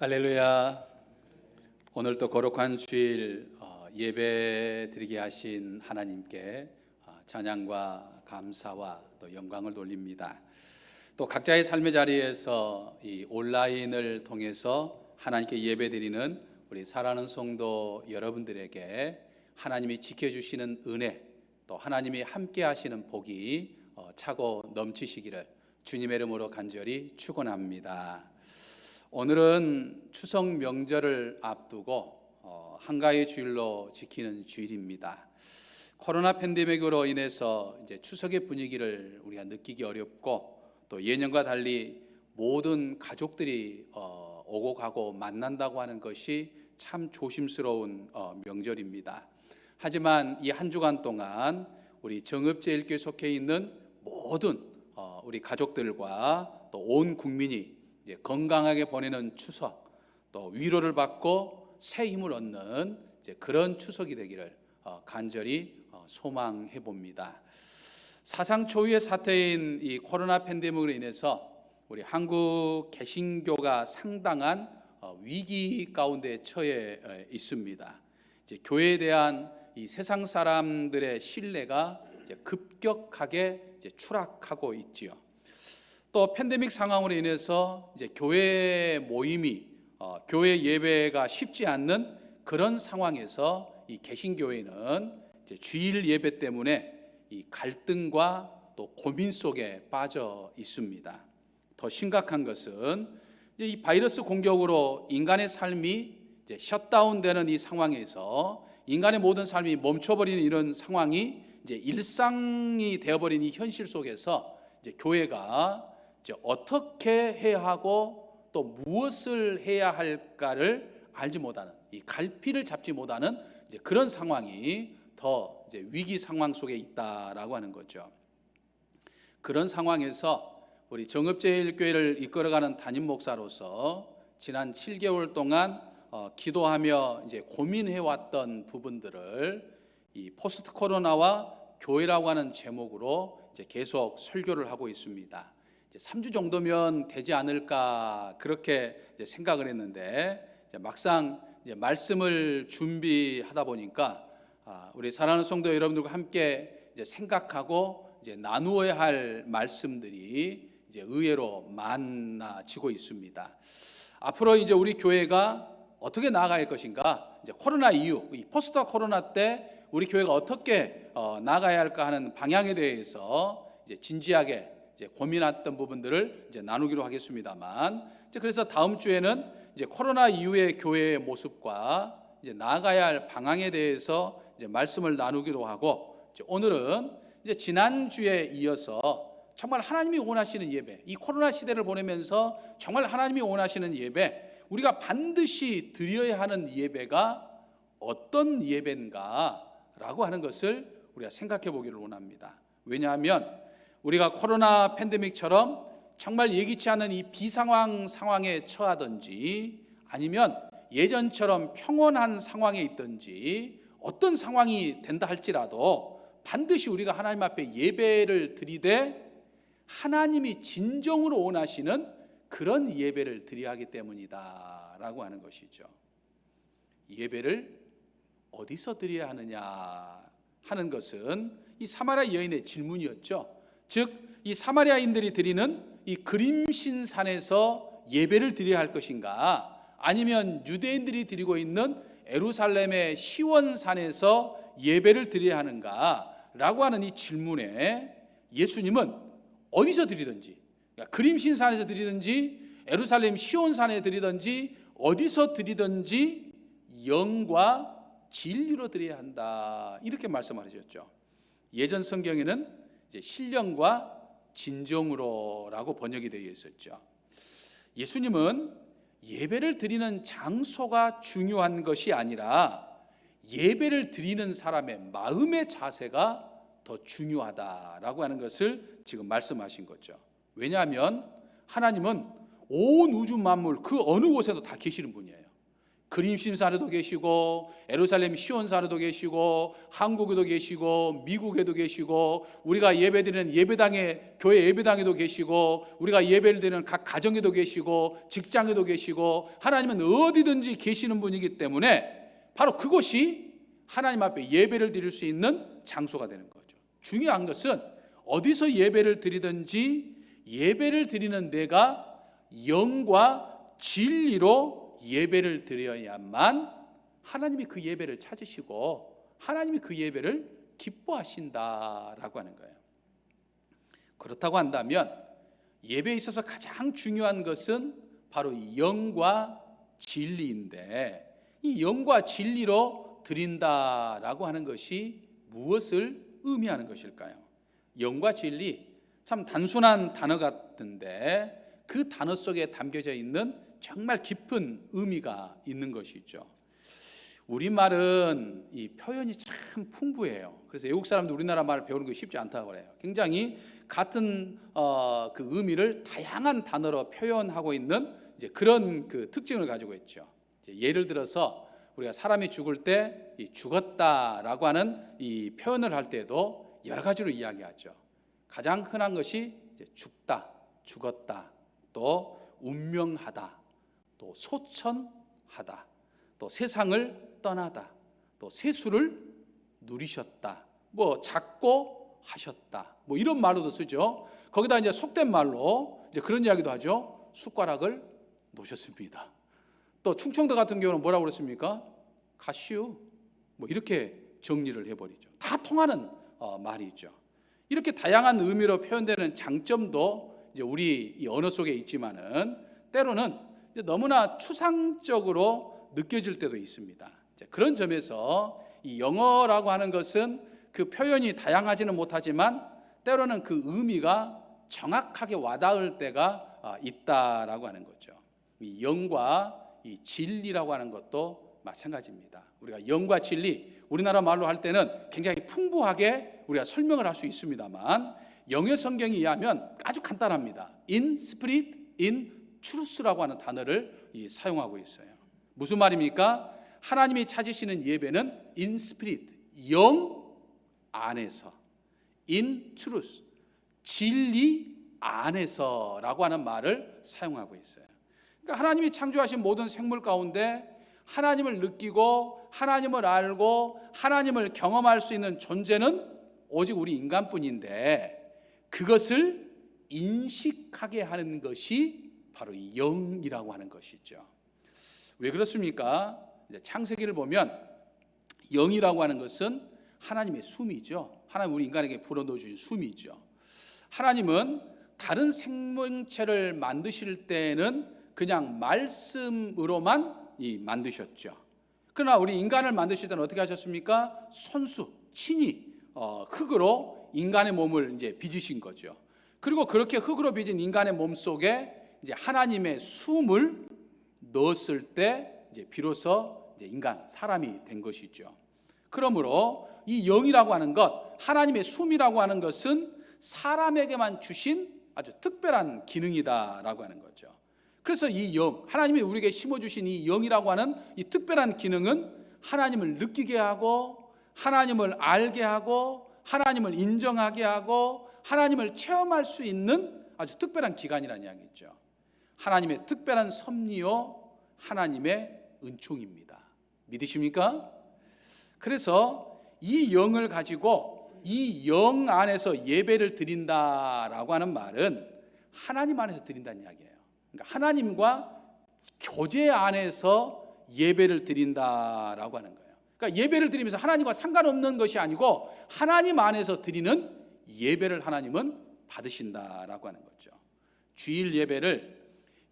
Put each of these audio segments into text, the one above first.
할렐루야. 오늘 또 거룩한 주일 예배 드리게 하신 하나님께 찬양과 감사와 또 영광을 돌립니다. 또 각자의 삶의 자리에서 이 온라인을 통해서 하나님께 예배 드리는 우리 사랑하는 성도 여러분들에게 하나님이 지켜주시는 은혜, 또 하나님이 함께 하시는 복이 차고 넘치시기를 주님의 이름으로 간절히 축원합니다. 오늘은 추석 명절을 앞두고 한가위 주일로 지키는 주일입니다. 코로나 팬데믹으로 인해서 이제 추석의 분위기를 우리가 느끼기 어렵고, 또 예년과 달리 모든 가족들이 오고 가고 만난다고 하는 것이 참 조심스러운 명절입니다. 하지만 이 한 주간 동안 우리 정읍제일교회 속해 있는 모든 우리 가족들과 또 온 국민이 건강하게 보내는 추석, 또 위로를 받고 새 힘을 얻는 그런 추석이 되기를 간절히 소망해 봅니다. 사상 초유의 사태인 이 코로나 팬데믹으로 인해서 우리 한국 개신교가 상당한 위기 가운데 처해 있습니다. 교회에 대한 이 세상 사람들의 신뢰가 급격하게 추락하고 있지요. 또 팬데믹 상황으로 인해서 교회 모임이 교회 예배가 쉽지 않는 그런 상황에서 이 개신교회는 주일 예배 때문에 이 갈등과 또 고민 속에 빠져 있습니다. 더 심각한 것은 이 바이러스 공격으로 인간의 삶이 셧다운되는 이 상황에서 인간의 모든 삶이 멈춰버리는 이런 상황이 일상이 되어버린 이 현실 속에서 교회가 어떻게 해야 하고 또 무엇을 해야 할까를 알지 못하는, 이 갈피를 잡지 못하는 그런 상황이 더 위기 상황 속에 있다라고 하는 거죠. 그런 상황에서 우리 정읍제일교회를 이끌어가는 담임 목사로서 지난 7개월 동안 기도하며 고민해왔던 부분들을 이 포스트 코로나와 교회라고 하는 제목으로 계속 설교를 하고 있습니다. 3주 정도면 되지 않을까 그렇게 생각을 했는데, 막상 말씀을 준비하다 보니까 우리 사랑하는 성도 여러분들과 함께 생각하고 나누어야 할 말씀들이 의외로 많아지고 있습니다. 앞으로 우리 교회가 어떻게 나아갈 것인가, 코로나 이후 이 포스트 코로나 때 우리 교회가 어떻게 나아가야 할까 하는 방향에 대해서 진지하게 고민했던 부분들을 나누기로 하겠습니다만, 그래서 다음 주에는 코로나 이후의 교회의 모습과 나아가야 할 방향에 대해서 말씀을 나누기로 하고, 오늘은 지난주에 이어서 정말 하나님이 원하시는 예배, 이 코로나 시대를 보내면서 정말 하나님이 원하시는 예배, 우리가 반드시 드려야 하는 예배가 어떤 예배인가라고 하는 것을 우리가 생각해 보기를 원합니다. 왜냐하면 우리가 코로나 팬데믹처럼 정말 예기치 않은 이 비상황 상황에 처하든지, 아니면 예전처럼 평온한 상황에 있든지 어떤 상황이 된다 할지라도 반드시 우리가 하나님 앞에 예배를 드리되 하나님이 진정으로 원하시는 그런 예배를 드려야 하기 때문이다 라고 하는 것이죠. 예배를 어디서 드려야 하느냐 하는 것은 이 사마리아 여인의 질문이었죠. 즉 이 사마리아인들이 드리는 이 그림신산에서 예배를 드려야 할 것인가, 아니면 유대인들이 드리고 있는 예루살렘의 시원산에서 예배를 드려야 하는가 라고 하는 이 질문에 예수님은 어디서 드리든지, 그러니까 그림신산에서 드리든지 예루살렘 시온산에 드리든지 어디서 드리든지 영과 진리로 드려야 한다, 이렇게 말씀하셨죠. 예전 성경에는 신령과 진정으로라고 번역이 되어 있었죠. 예수님은 예배를 드리는 장소가 중요한 것이 아니라 예배를 드리는 사람의 마음의 자세가 더 중요하다라고 하는 것을 지금 말씀하신 거죠. 왜냐하면 하나님은 온 우주 만물 그 어느 곳에도 다 계시는 분이에요. 그림심사로도 계시고 예루살렘 시온사로도 계시고 한국에도 계시고 미국에도 계시고 우리가 예배드리는 예배당에 교회 예배당에도 계시고 우리가 예배를 드리는 각 가정에도 계시고 직장에도 계시고 하나님은 어디든지 계시는 분이기 때문에 바로 그곳이 하나님 앞에 예배를 드릴 수 있는 장소가 되는 거죠. 중요한 것은 어디서 예배를 드리든지 예배를 드리는 내가 영과 진리로 예배를 드려야만 하나님이 그 예배를 찾으시고 하나님이 그 예배를 기뻐하신다라고 하는 거예요. 그렇다고 한다면 예배에 있어서 가장 중요한 것은 바로 영과 진리인데 이 영과 진리로 드린다라고 하는 것이 무엇을 의미하는 것일까요? 영과 진리, 참 단순한 단어 같은데 그 단어 속에 담겨져 있는 정말 깊은 의미가 있는 것이죠. 우리말은 이 표현이 참 풍부해요. 그래서 외국 사람들 우리나라 말을 배우는 게 쉽지 않다고 그래요. 굉장히 같은 그 의미를 다양한 단어로 표현하고 있는 이제 그런 그 특징을 가지고 있죠. 예를 들어서 우리가 사람이 죽을 때 이 죽었다라고 하는 이 표현을 할 때도 여러 가지로 이야기하죠. 가장 흔한 것이 이제 죽다, 죽었다, 또 운명하다, 또 소천하다, 또 세상을 떠나다, 또 세수를 누리셨다, 뭐 작고 하셨다, 뭐 이런 말로도 쓰죠. 거기다 이제 속된 말로 이제 그런 이야기도 하죠. 숟가락을 놓으셨습니다. 또 충청도 같은 경우는 뭐라고 그랬습니까? 가시우, 뭐 이렇게 정리를 해버리죠. 다 통하는 말이죠. 이렇게 다양한 의미로 표현되는 장점도 이제 우리 이 언어 속에 있지만은 때로는 이제 너무나 추상적으로 느껴질 때도 있습니다. 이제 그런 점에서 이 영어라고 하는 것은 그 표현이 다양하지는 못하지만 때로는 그 의미가 정확하게 와닿을 때가 있다라고 하는 거죠. 이 영과 이 진리라고 하는 것도 마찬가지입니다. 우리가 영과 진리, 우리나라 말로 할 때는 굉장히 풍부하게 우리가 설명을 할 수 있습니다만 영어 성경에 의하면 아주 간단합니다. In spirit, in truth라고 하는 단어를 사용하고 있어요. 무슨 말입니까? 하나님이 찾으시는 예배는 in spirit, 영 안에서, in truth, 진리 안에서라고 하는 말을 사용하고 있어요. 그러니까 하나님이 창조하신 모든 생물 가운데 하나님을 느끼고 하나님을 알고 하나님을 경험할 수 있는 존재는 오직 우리 인간뿐인데 그것을 인식하게 하는 것이 바로 이 영이라고 하는 것이죠. 왜 그렇습니까? 이제 창세기를 보면 영이라고 하는 것은 하나님의 숨이죠. 하나님 우리 인간에게 불어넣어 주신 숨이죠. 하나님은 다른 생명체를 만드실 때는 그냥 말씀으로만 만드셨죠. 그러나 우리 인간을 만드실 때는 어떻게 하셨습니까? 손수, 친히 흙으로 인간의 몸을 이제 빚으신 거죠. 그리고 그렇게 흙으로 빚은 인간의 몸 속에 이제 하나님의 숨을 넣었을 때 이제 비로소 이제 인간, 사람이 된 것이죠. 그러므로 이 영이라고 하는 것, 하나님의 숨이라고 하는 것은 사람에게만 주신 아주 특별한 기능이다라고 하는 거죠. 그래서 이 영, 하나님이 우리에게 심어주신 이 영이라고 하는 이 특별한 기능은 하나님을 느끼게 하고 하나님을 알게 하고 하나님을 인정하게 하고 하나님을 체험할 수 있는 아주 특별한 기관이라는 이야기죠. 하나님의 특별한 섭리요 하나님의 은총입니다. 믿으십니까? 그래서 이 영을 가지고 이 영 안에서 예배를 드린다라고 하는 말은 하나님 안에서 드린다는 이야기예요. 그러니까 하나님과 교제 안에서 예배를 드린다라고 하는 거예요. 그러니까 예배를 드리면서 하나님과 상관없는 것이 아니고 하나님 안에서 드리는 예배를 하나님은 받으신다라고 하는 거죠. 주일 예배를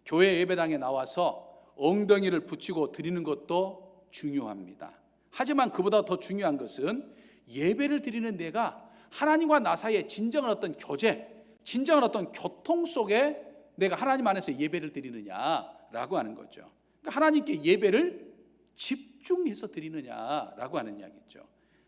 교회 예배당에 나와서 엉덩이를 붙이고 드리는 것도 중요합니다. 하지만 그보다 더 중요한 것은 예배를 드리는 내가 하나님과 나 사이에 진정한 어떤 교제, 진정한 어떤 교통 속에 내가 하나님 안에서 예배를 드리느냐라고 하는 거죠. 그러니까 하나님께 예배를 집중해서 드리느냐라고 하는 이야기죠.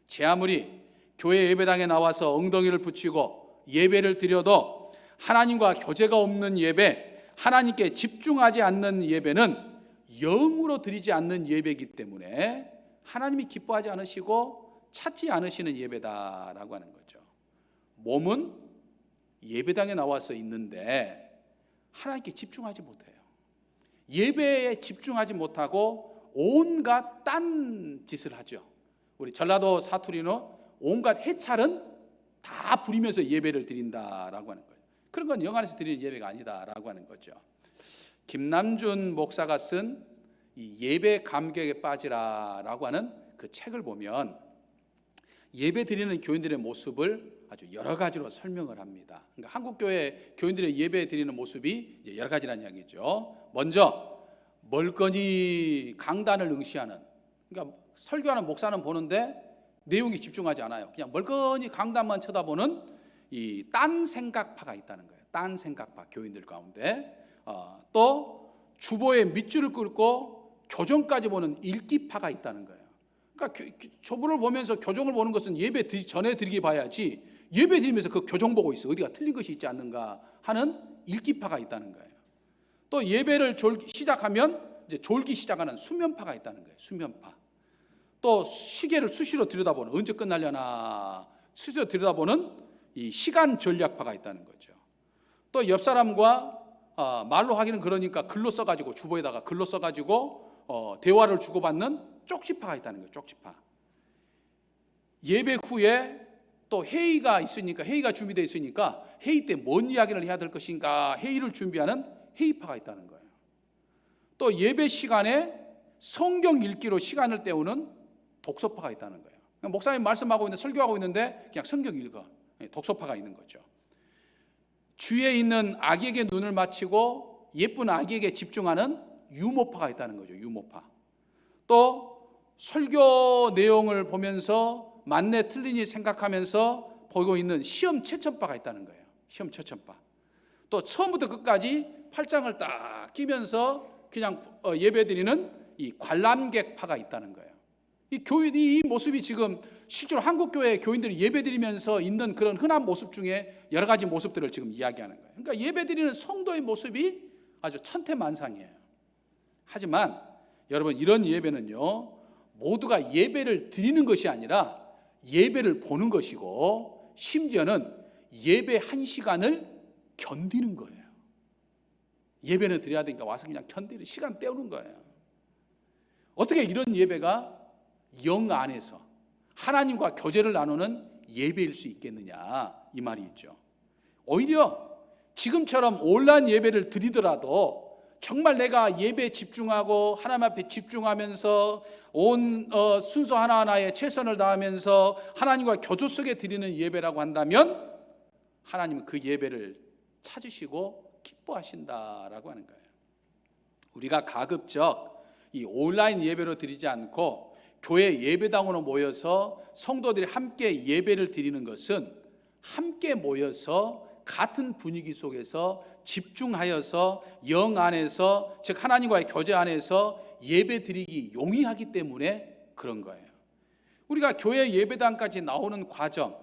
제 아무리 교회 예배당에 나와서 엉덩이를 붙이고 예배를 드려도 하나님과 교제가 없는 예배, 하나님께 집중하지 않는 예배는 영으로 드리지 않는 예배이기 때문에 하나님이 기뻐하지 않으시고 찾지 않으시는 예배다라고 하는 거죠. 몸은 예배당에 나와서 있는데 하나님께 집중하지 못해요. 예배에 집중하지 못하고 온갖 딴 짓을 하죠. 우리 전라도 사투리는 온갖 해찰은 다 부리면서 예배를 드린다라고 하는 거예요. 그런 건 영 안에서 드리는 예배가 아니다라고 하는 거죠. 김남준 목사가 쓴 이 예배 감격에 빠지라라고 하는 그 책을 보면 예배 드리는 교인들의 모습을 아주 여러 가지로 설명을 합니다. 그러니까 한국 교회 교인들의 예배 드리는 모습이 이제 여러 가지라는 이야기죠. 먼저 멀거니 강단을 응시하는, 그러니까 설교하는 목사는 보는데 내용이 집중하지 않아요. 그냥 멀거니 강단만 쳐다보는 이 딴 생각파가 있다는 거예요. 딴 생각파 교인들 가운데. 또 주보에 밑줄을 긋고 교정까지 보는 읽기파가 있다는 거예요. 그러니까 주보를 보면서 교정을 보는 것은 예배 전에 드리기 봐야지, 예배 드리면서 그 교정 보고 있어. 어디가 틀린 것이 있지 않는가 하는 읽기파가 있다는 거예요. 또 예배를 시작하면 이제 졸기 시작하는 수면파가 있다는 거예요. 수면파. 또 시계를 수시로 들여다보는, 언제 끝나려나 수시로 들여다보는 이 시간 전략파가 있다는 거죠. 또 옆 사람과 말로 하기는 그러니까 글로 써가지고, 주보에다가 글로 써가지고 대화를 주고받는 쪽지파가 있다는 거예요. 쪽지파. 예배 후에 또 회의가 있으니까, 회의가 준비되어 있으니까 회의 때 뭔 이야기를 해야 될 것인가 회의를 준비하는 회의파가 있다는 거예요. 또 예배 시간에 성경 읽기로 시간을 때우는 독서파가 있다는 거예요. 목사님 말씀하고 있는데, 설교하고 있는데 그냥 성경 읽어. 독서파가 있는 거죠. 주위에 있는 아기에게 눈을 맞추고 예쁜 아기에게 집중하는 유모파가 있다는 거죠. 유모파. 또 설교 내용을 보면서 맞네 틀리니 생각하면서 보고 있는 시험 채점파가 있다는 거예요. 시험 채점파. 또 처음부터 끝까지 팔짱을 딱 끼면서 그냥 예배드리는 이 관람객파가 있다는 거예요. 이 모습이 지금 실제로 한국 교회 교인들이 예배드리면서 있는 그런 흔한 모습 중에 여러 가지 모습들을 지금 이야기하는 거예요. 그러니까 예배드리는 성도의 모습이 아주 천태만상이에요. 하지만 여러분, 이런 예배는요, 모두가 예배를 드리는 것이 아니라 예배를 보는 것이고, 심지어는 예배 한 시간을 견디는 거예요. 예배는 드려야 되니까 와서 그냥 견디는, 시간 때우는 거예요. 어떻게 이런 예배가 영 안에서 하나님과 교제를 나누는 예배일 수 있겠느냐, 이 말이 있죠. 오히려 지금처럼 온라인 예배를 드리더라도 정말 내가 예배에 집중하고 하나님 앞에 집중하면서 온 순서 하나하나에 최선을 다하면서 하나님과 교조 속에 드리는 예배라고 한다면 하나님은 그 예배를 찾으시고 기뻐하신다라고 하는 거예요. 우리가 가급적 이 온라인 예배로 드리지 않고 교회 예배당으로 모여서 성도들이 함께 예배를 드리는 것은 함께 모여서 같은 분위기 속에서 집중하여서 영 안에서, 즉 하나님과의 교제 안에서 예배 드리기 용이하기 때문에 그런 거예요. 우리가 교회 예배당까지 나오는 과정,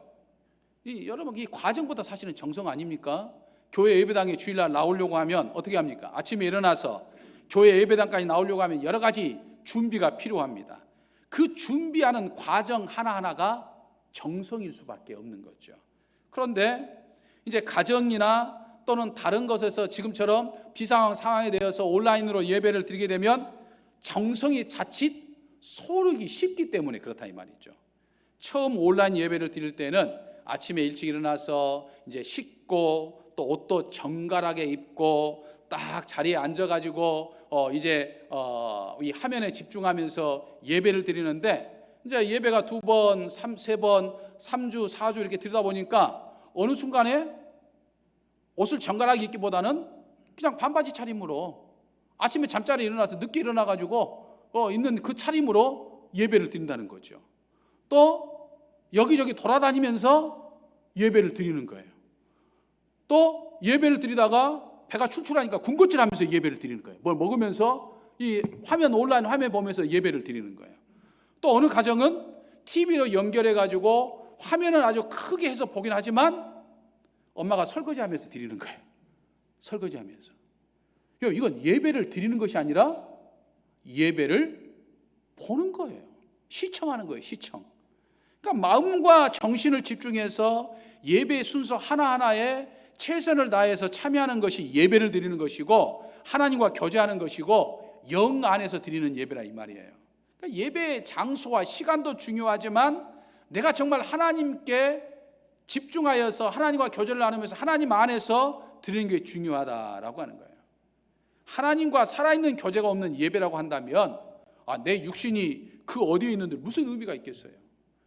여러분 이 과정보다 사실은 정성 아닙니까? 교회 예배당에 주일날 나오려고 하면 어떻게 합니까? 아침에 일어나서 교회 예배당까지 나오려고 하면 여러 가지 준비가 필요합니다. 그 준비하는 과정 하나하나가 정성일 수밖에 없는 거죠. 그런데 이제 가정이나 또는 다른 것에서 지금처럼 비상황 상황에 대해서 온라인으로 예배를 드리게 되면 정성이 자칫 소르기 쉽기 때문에 그렇다 이 말이죠. 처음 온라인 예배를 드릴 때는 아침에 일찍 일어나서 이제 씻고 또 옷도 정갈하게 입고 딱 자리에 앉아가지고 이 화면에 집중하면서 예배를 드리는데, 이제 예배가 2번, 3번, 3주, 4주 이렇게 드리다 보니까 어느 순간에 옷을 정갈하게 입기보다는 그냥 반바지 차림으로 아침에 잠자리에 일어나서 늦게 일어나가지고 있는 그 차림으로 예배를 드린다는 거죠. 또 여기저기 돌아다니면서 예배를 드리는 거예요. 또 예배를 드리다가 배가 출출하니까 군것질하면서 예배를 드리는 거예요. 뭘 먹으면서 이 화면, 온라인 화면 보면서 예배를 드리는 거예요. 또 어느 가정은 TV로 연결해가지고 화면을 아주 크게 해서 보긴 하지만 엄마가 설거지하면서 드리는 거예요. 설거지하면서. 이건 예배를 드리는 것이 아니라 예배를 보는 거예요. 시청하는 거예요. 시청. 그러니까 마음과 정신을 집중해서 예배의 순서 하나하나에 최선을 다해서 참여하는 것이 예배를 드리는 것이고, 하나님과 교제하는 것이고, 영 안에서 드리는 예배라 이 말이에요. 그러니까 예배의 장소와 시간도 중요하지만 내가 정말 하나님께 집중하여서 하나님과 교제를 나누면서 하나님 안에서 드리는 게 중요하다라고 하는 거예요. 하나님과 살아있는 교제가 없는 예배라고 한다면 내 육신이 그 어디에 있는들 무슨 의미가 있겠어요?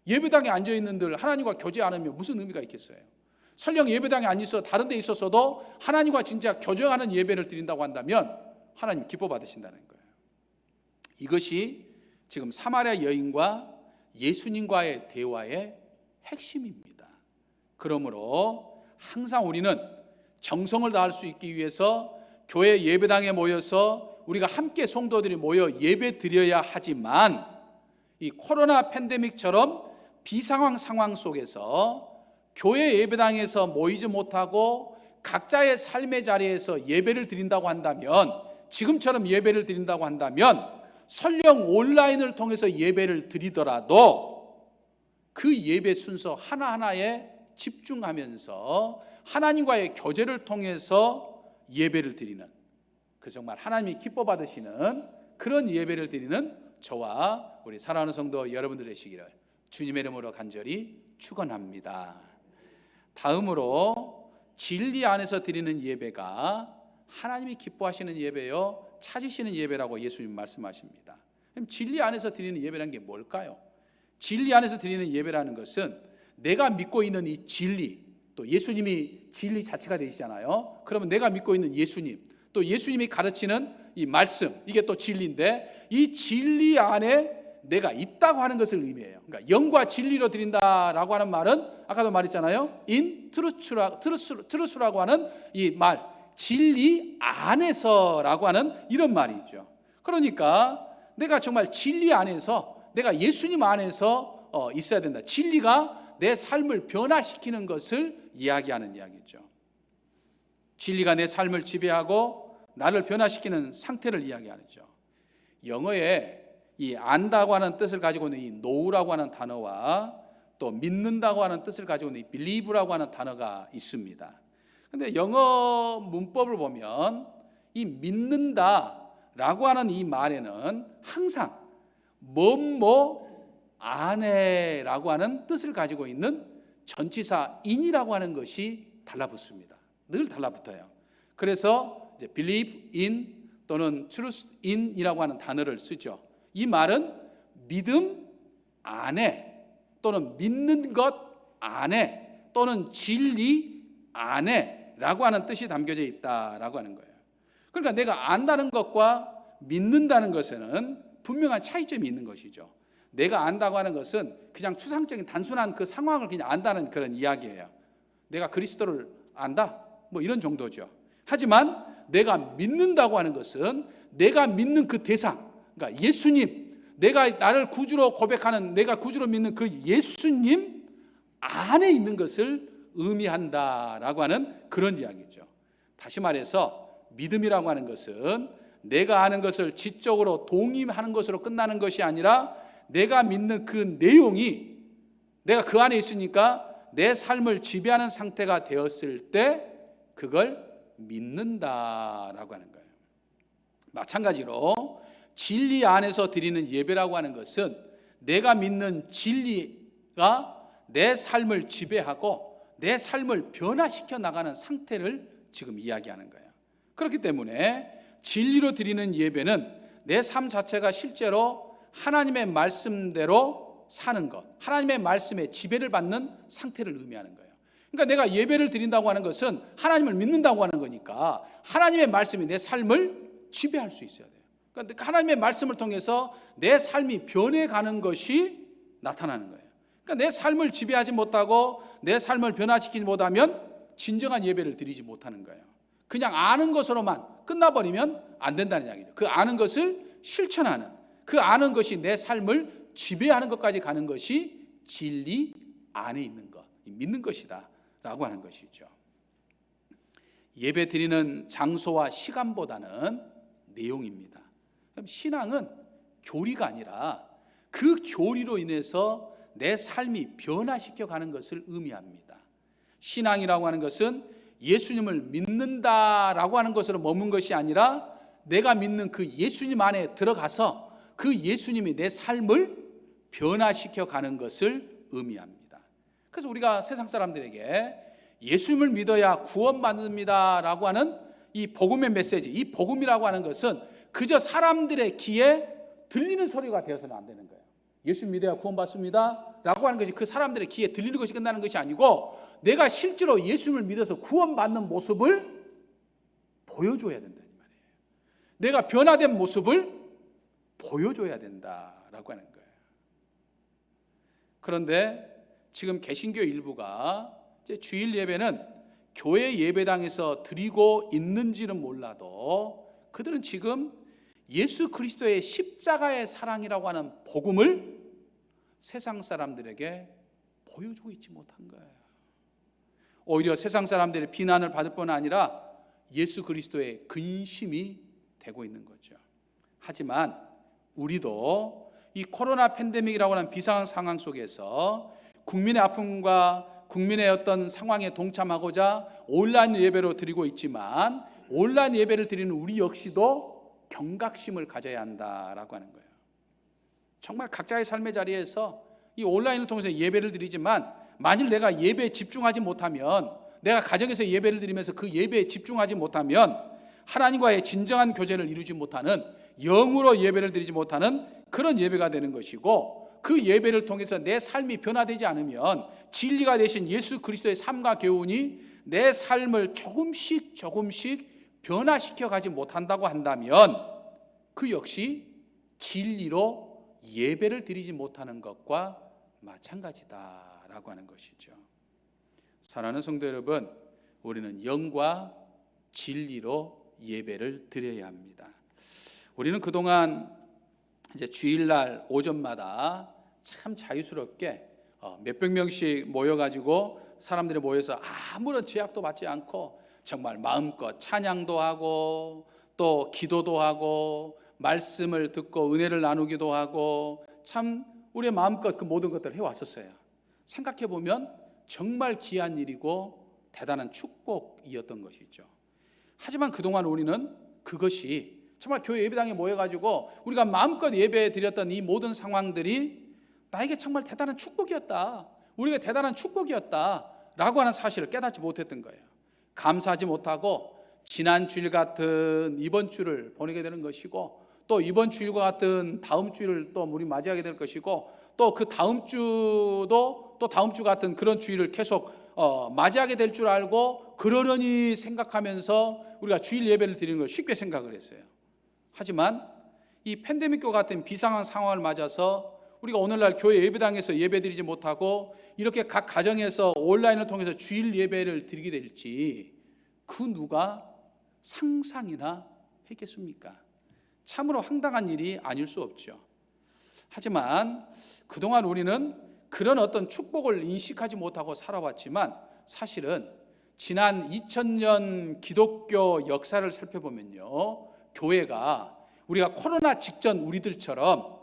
예배당에 앉아있는들 하나님과 교제 안 하면 무슨 의미가 있겠어요? 설령 예배당에 안 있어 다른 데 있었어도 하나님과 진짜 교제하는 예배를 드린다고 한다면 하나님 기뻐 받으신다는 거예요. 이것이 지금 사마리아 여인과 예수님과의 대화의 핵심입니다. 그러므로 항상 우리는 정성을 다할 수 있기 위해서 교회 예배당에 모여서 우리가 함께 성도들이 모여 예배 드려야 하지만, 이 코로나 팬데믹처럼 비상황 상황 속에서 교회 예배당에서 모이지 못하고 각자의 삶의 자리에서 예배를 드린다고 한다면, 지금처럼 예배를 드린다고 한다면 설령 온라인을 통해서 예배를 드리더라도 그 예배 순서 하나하나에 집중하면서 하나님과의 교제를 통해서 예배를 드리는, 그 정말 하나님이 기뻐 받으시는 그런 예배를 드리는 저와 우리 사랑하는 성도 여러분들 되시기를 주님의 이름으로 간절히 축원합니다. 다음으로 진리 안에서 드리는 예배가 하나님이 기뻐하시는 예배요 찾으시는 예배라고 예수님 말씀하십니다. 그럼 진리 안에서 드리는 예배라는 게 뭘까요? 진리 안에서 드리는 예배라는 것은 내가 믿고 있는 이 진리, 또 예수님이 진리 자체가 되시잖아요. 그러면 내가 믿고 있는 예수님, 또 예수님이 가르치는 이 말씀, 이게 또 진리인데 이 진리 안에 내가 있다고 하는 것을 의미해요. 그러니까 영과 진리로 드린다라고 하는 말은 아까도 말했잖아요. in truth라고 하는 이 말, 진리 안에서라고 하는 이런 말이죠. 그러니까 내가 정말 진리 안에서, 내가 예수님 안에서 있어야 된다. 진리가 내 삶을 변화시키는 것을 이야기하는 이야기죠. 진리가 내 삶을 지배하고 나를 변화시키는 상태를 이야기하죠. 영어에 이 안다고 하는 뜻을 가지고 있는 이 know라고 하는 단어와 또 믿는다고 하는 뜻을 가지고 있는 이 believe라고 하는 단어가 있습니다. 그런데 영어 문법을 보면 이 믿는다라고 하는 이 말에는 항상 뭐뭐 안에라고 하는 뜻을 가지고 있는 전치사 in이라고 하는 것이 달라붙습니다. 늘 달라붙어요. 그래서 이제 believe in 또는 trust in이라고 하는 단어를 쓰죠. 이 말은 믿음 안에 또는 믿는 것 안에 또는 진리 안에라고 하는 뜻이 담겨져 있다라고 하는 거예요. 그러니까 내가 안다는 것과 믿는다는 것에는 분명한 차이점이 있는 것이죠. 내가 안다고 하는 것은 그냥 추상적인 단순한 그 상황을 그냥 안다는 그런 이야기예요. 내가 그리스도를 안다, 뭐 이런 정도죠. 하지만 내가 믿는다고 하는 것은 내가 믿는 그 대상, 그러니까 예수님, 내가 나를 구주로 고백하는, 내가 구주로 믿는 그 예수님 안에 있는 것을 의미한다라고 하는 그런 이야기죠. 다시 말해서 믿음이라고 하는 것은 내가 아는 것을 지적으로 동의하는 것으로 끝나는 것이 아니라 내가 믿는 그 내용이 내가 그 안에 있으니까 내 삶을 지배하는 상태가 되었을 때 그걸 믿는다라고 하는 거예요. 마찬가지로 진리 안에서 드리는 예배라고 하는 것은 내가 믿는 진리가 내 삶을 지배하고 내 삶을 변화시켜 나가는 상태를 지금 이야기하는 거예요. 그렇기 때문에 진리로 드리는 예배는 내 삶 자체가 실제로 하나님의 말씀대로 사는 것, 하나님의 말씀에 지배를 받는 상태를 의미하는 거예요. 그러니까 내가 예배를 드린다고 하는 것은 하나님을 믿는다고 하는 거니까 하나님의 말씀이 내 삶을 지배할 수 있어야 돼요. 그러니까 하나님의 말씀을 통해서 내 삶이 변해가는 것이 나타나는 거예요. 그러니까 내 삶을 지배하지 못하고 내 삶을 변화시키지 못하면 진정한 예배를 드리지 못하는 거예요. 그냥 아는 것으로만 끝나버리면 안 된다는 이야기죠. 그 아는 것을 실천하는, 그 아는 것이 내 삶을 지배하는 것까지 가는 것이 진리 안에 있는 것, 믿는 것이다 라고 하는 것이죠. 예배 드리는 장소와 시간보다는 내용입니다. 신앙은 교리가 아니라 그 교리로 인해서 내 삶이 변화시켜 가는 것을 의미합니다. 신앙이라고 하는 것은 예수님을 믿는다라고 하는 것으로 머문 것이 아니라 내가 믿는 그 예수님 안에 들어가서 그 예수님이 내 삶을 변화시켜 가는 것을 의미합니다. 그래서 우리가 세상 사람들에게 예수님을 믿어야 구원받습니다라고 하는 이 복음의 메시지, 이 복음이라고 하는 것은 그저 사람들의 귀에 들리는 소리가 되어서는 안 되는 거예요. 예수님 믿어야 구원받습니다 라고 하는 것이 그 사람들의 귀에 들리는 것이 끝나는 것이 아니고 내가 실제로 예수님을 믿어서 구원받는 모습을 보여줘야 된다는 말이에요. 내가 변화된 모습을 보여줘야 된다라고 하는 거예요. 그런데 지금 개신교 일부가 이제 주일 예배는 교회 예배당에서 드리고 있는지는 몰라도 그들은 지금 예수 그리스도의 십자가의 사랑이라고 하는 복음을 세상 사람들에게 보여주고 있지 못한 거예요. 오히려 세상 사람들의 비난을 받을 뿐 아니라 예수 그리스도의 근심이 되고 있는 거죠. 하지만 우리도 이 코로나 팬데믹이라고 하는 비상한 상황 속에서 국민의 아픔과 국민의 어떤 상황에 동참하고자 온라인 예배로 드리고 있지만 온라인 예배를 드리는 우리 역시도 경각심을 가져야 한다라고 하는 거예요. 정말 각자의 삶의 자리에서 이 온라인을 통해서 예배를 드리지만 만일 내가 예배에 집중하지 못하면, 내가 가정에서 예배를 드리면서 그 예배에 집중하지 못하면 하나님과의 진정한 교제를 이루지 못하는, 영으로 예배를 드리지 못하는 그런 예배가 되는 것이고, 그 예배를 통해서 내 삶이 변화되지 않으면 진리가 되신 예수 그리스도의 삶과 교훈이 내 삶을 조금씩 변화시켜 가지 못한다고 한다면 그 역시 진리로 예배를 드리지 못하는 것과 마찬가지다라고 하는 것이죠. 사랑하는 성도 여러분, 우리는 영과 진리로 예배를 드려야 합니다. 우리는 그동안 이제 주일날 오전마다 참 자유스럽게 몇백 명씩 모여가지고 사람들이 모여서 아무런 제약도 받지 않고 정말 마음껏 찬양도 하고 또 기도도 하고 말씀을 듣고 은혜를 나누기도 하고 참 우리의 마음껏 그 모든 것들을 해왔었어요. 생각해보면 정말 귀한 일이고 대단한 축복이었던 것이죠. 하지만 그동안 우리는 그것이 정말 교회 예배당에 모여가지고 우리가 마음껏 예배 드렸던 이 모든 상황들이 나에게 정말 대단한 축복이었다, 우리에게 대단한 축복이었다라고 하는 사실을 깨닫지 못했던 거예요. 감사하지 못하고 지난 주일 같은 이번 주를 보내게 되는 것이고, 또 이번 주일과 같은 다음 주일을 또 우리 맞이하게 될 것이고, 또 그 다음 주도 또 다음 주 같은 그런 주일을 계속 맞이하게 될 줄 알고 그러려니 생각하면서 우리가 주일 예배를 드리는 걸 쉽게 생각을 했어요. 하지만 이 팬데믹과 같은 비상한 상황을 맞아서 우리가 오늘날 교회 예배당에서 예배드리지 못하고 이렇게 각 가정에서 온라인을 통해서 주일 예배를 드리게 될지 그 누가 상상이나 했겠습니까? 참으로 황당한 일이 아닐 수 없죠. 하지만 그동안 우리는 그런 어떤 축복을 인식하지 못하고 살아왔지만 사실은 지난 2000년 기독교 역사를 살펴보면요, 교회가 우리가 코로나 직전 우리들처럼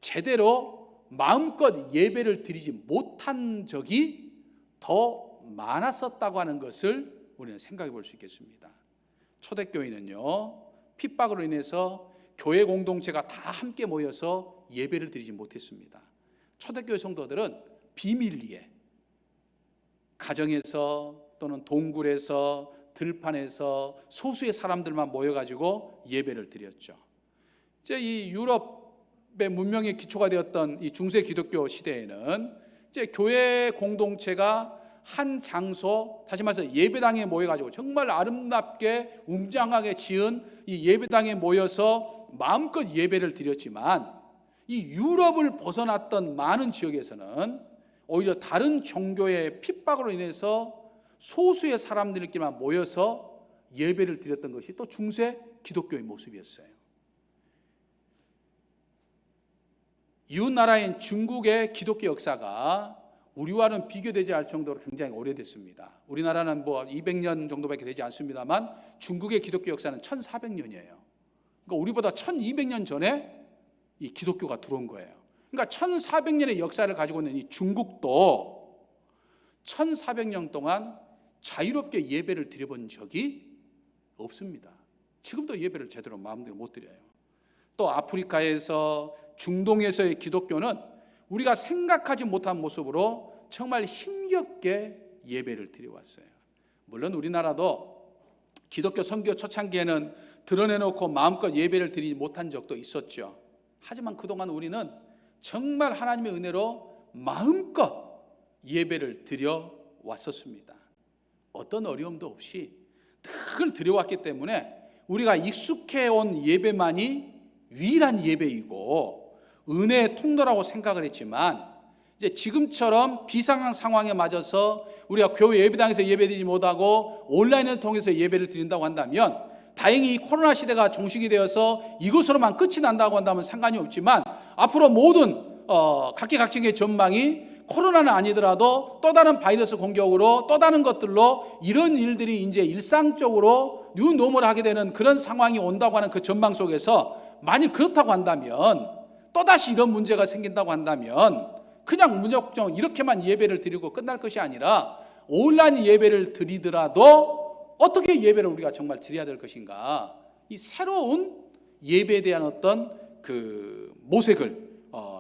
제대로 마음껏 예배를 드리지 못한 적이 더 많았었다고 하는 것을 우리는 생각해 볼 수 있겠습니다. 초대교회는요, 핍박으로 인해서 교회 공동체가 다 함께 모여서 예배를 드리지 못했습니다. 초대교회 성도들은 비밀리에 가정에서 또는 동굴에서 들판에서 소수의 사람들만 모여가지고 예배를 드렸죠. 이제 이 유럽의 문명의 기초가 되었던 이 중세 기독교 시대에는 이제 교회 공동체가 한 장소, 다시 말해서 예배당에 모여가지고 정말 아름답게 웅장하게 지은 이 예배당에 모여서 마음껏 예배를 드렸지만, 이 유럽을 벗어났던 많은 지역에서는 오히려 다른 종교의 핍박으로 인해서 소수의 사람들끼리만 모여서 예배를 드렸던 것이 또 중세 기독교의 모습이었어요. 이웃 나라인 중국의 기독교 역사가 우리와는 비교되지 않을 정도로 굉장히 오래됐습니다. 우리나라는 뭐 200년 정도밖에 되지 않습니다만 중국의 기독교 역사는 1400년이에요. 그러니까 우리보다 1200년 전에 이 기독교가 들어온 거예요. 그러니까 1400년의 역사를 가지고 있는 이 중국도 1400년 동안 자유롭게 예배를 드려본 적이 없습니다. 지금도 예배를 제대로 마음대로 못 드려요. 또 아프리카에서 중동에서의 기독교는 우리가 생각하지 못한 모습으로 정말 힘겹게 예배를 드려왔어요. 물론 우리나라도 기독교 선교 초창기에는 드러내놓고 마음껏 예배를 드리지 못한 적도 있었죠. 하지만 그동안 우리는 정말 하나님의 은혜로 마음껏 예배를 드려왔었습니다. 어떤 어려움도 없이 늘 드려왔기 때문에 우리가 익숙해온 예배만이 유일한 예배이고 은혜의 통로라고 생각을 했지만, 이제 지금처럼 비상한 상황에 맞아서 우리가 교회 예배당에서 예배드리지 못하고 온라인을 통해서 예배를 드린다고 한다면, 다행히 이 코로나 시대가 종식이 되어서 이것으로만 끝이 난다고 한다면 상관이 없지만, 앞으로 모든 각계각층의 전망이 코로나는 아니더라도 또 다른 바이러스 공격으로 또 다른 것들로 이런 일들이 이제 일상적으로 뉴노멀 하게 되는 그런 상황이 온다고 하는 그 전망 속에서, 만일 그렇다고 한다면, 또다시 이런 문제가 생긴다고 한다면 그냥 무조건 이렇게만 예배를 드리고 끝날 것이 아니라 온라인 예배를 드리더라도 어떻게 예배를 우리가 정말 드려야 될 것인가, 이 새로운 예배에 대한 어떤 그 모색을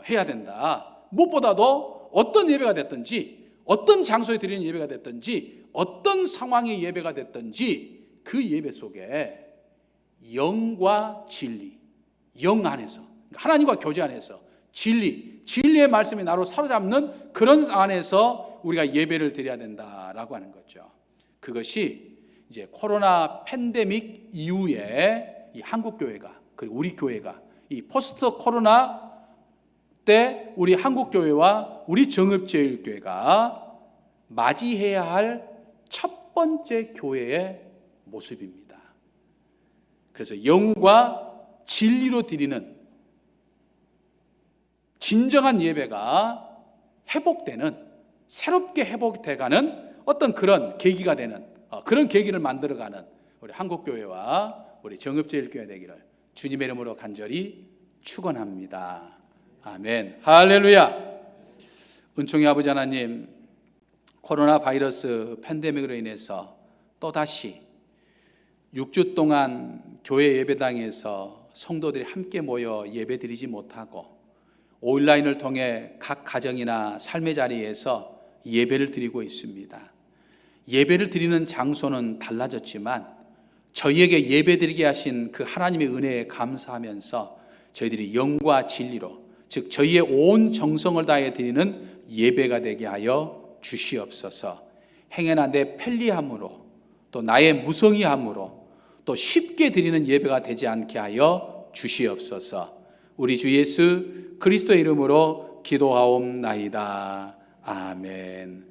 해야 된다. 무엇보다도 어떤 예배가 됐든지, 어떤 장소에 드리는 예배가 됐든지, 어떤 상황의 예배가 됐든지 그 예배 속에 영과 진리, 영 안에서, 하나님과 교제 안에서 진리의 말씀이 나로 사로잡는 그런 안에서 우리가 예배를 드려야 된다라고 하는 거죠. 그것이 이제 코로나 팬데믹 이후에 이 한국 교회가, 그리고 우리 교회가 이 포스트 코로나 때 우리 한국 교회와 우리 정읍제일교회가 맞이해야 할 첫 번째 교회의 모습입니다. 그래서 영과 진리로 드리는 진정한 예배가 회복되는, 새롭게 회복돼가는 어떤 그런 계기가 되는, 그런 계기를 만들어가는 우리 한국교회와 우리 정읍제일교회 되기를 주님의 이름으로 간절히 축원합니다. 아멘. 할렐루야. 은총의 아버지 하나님, 코로나 바이러스 팬데믹으로 인해서 또다시 6주 동안 교회 예배당에서 성도들이 함께 모여 예배드리지 못하고 온라인을 통해 각 가정이나 삶의 자리에서 예배를 드리고 있습니다. 예배를 드리는 장소는 달라졌지만 저희에게 예배드리게 하신 그 하나님의 은혜에 감사하면서 저희들이 영과 진리로, 즉 저희의 온 정성을 다해 드리는 예배가 되게 하여 주시옵소서. 행여나 내 편리함으로, 또 나의 무성의함으로 또 쉽게 드리는 예배가 되지 않게 하여 주시옵소서. 우리 주 예수 그리스도의 이름으로 기도하옵나이다. 아멘.